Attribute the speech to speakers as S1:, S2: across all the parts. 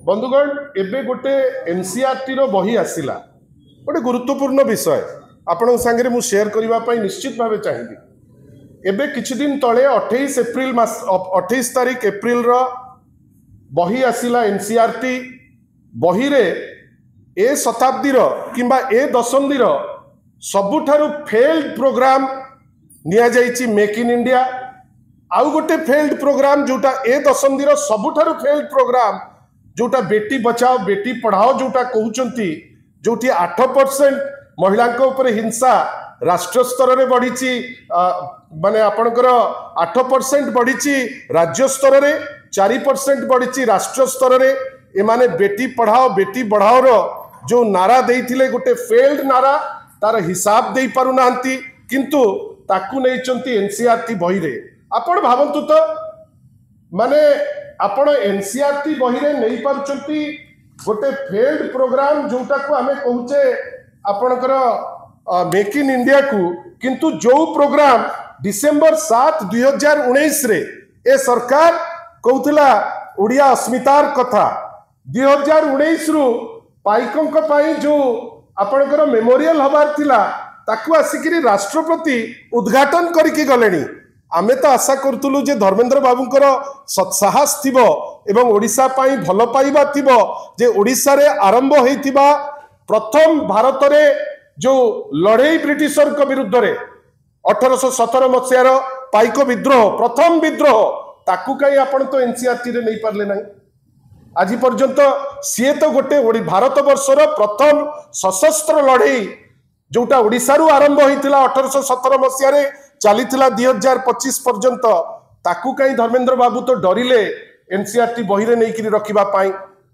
S1: बंधुगण एबे गोटे एनसीईआरटी रो बही आसिला गोटे गुरुत्वपूर्ण विषय आपण संगे मु शेयर करने निश्चित भाव चाहिए। एबे किछि दिन तले 28 तारीख एप्रिल रो बही आसिला एनसीईआरटी बही रे ए शताब्दी रो किंबा ए दशंधि रो सबुठारु फेल्ड प्रोग्राम निया जाइछि मेक इन इंडिया। आउ गोटे फेल्ड प्रोग्राम जोटा ए दशंधि रो सबुठारु फेल्ड प्रोग्राम जोटा बेटी बचाओ बेटी पढ़ाओ जोटा कहउचंती जोटी 8% महिला हिंसा राष्ट्र स्तर में बढ़ी माने आपणकर 8% बढ़ी राज्य स्तर में 4% बढ़ी राष्ट्र स्तर में एमाने बेटी पढ़ाओ बेटी बढ़ाओ रो जो नारा देइथिले गोटे फेल्ड नारा तार हिसाब दे पारु नांती किंतु ताकू नैचंती एनसीईआरटी बही रे। आपण भावंतु तो माने आपण एनसीईआरटी बही रे नहीं पारुचंती गोटे फेल्ड प्रोग्राम जोटा को आमे कहूचे आपणकर मेक इन इंडिया को किंतु जो प्रोग्राम डिसेंबर 7 2019 रे ए सरकार कहउतला ओडिया अस्मितार कथा 2019 रु पाइकंक पाई जो आपणकर मेमोरियल हबार थिला ताकू आसिकरी राष्ट्रपति उद्घाटन करके गलेनी। आमे तो आशा करतुलु जे धर्मेंद्र बाबूंकर सत्साहस थिबो एवं ओडिशा पाई भल पाइबा थिबो जे ओडिशा रे आरंभ हेतिबा प्रथम भारत रे जो लड़ाई ब्रिटिशर को विरुद्ध रे 1817 मसीहार पाइक विद्रोह प्रथम विद्रोह ताकू कहीं आपण तो एनसीईआरटी रे नहीं पारले नहीं। आज पर्यंत सी तो गोटे भारत वर्षर प्रथम सशस्त्र लड़ाई जोटा ओडिशारू आरंभ होइतिला 1817 मसीहार चली 2025 पर्यंत ताकू कहीं धर्मेंद्र बाबू तो डरिले एनसीईआरटी बही रे नहीं रखिबा पाई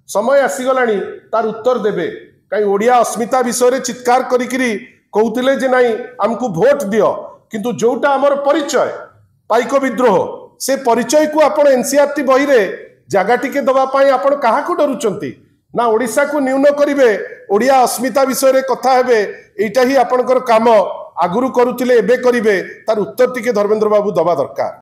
S1: समय आसीगलानी तार उत्तर देबे। कहीं ओडिया अस्मिता विषय रे चित्कार करिकरी कहउतिले जे नहीं हमको वोट दियो किंतु जोटा हमर परिचय पाइक विद्रोह से परिचय को आपण एनसीईआरटी बही रे जागा टिके दबा पाई आपण काहा को डरुचंती ना ओडिशा को न्यून करिवे ओडिया अस्मिता विषय रे कथा हेबे एटा ही आपणकर काम आगुरु करुतिले एबे करिवे तार उत्तर टिके धर्मेंद्र बाबू दबा दरकार।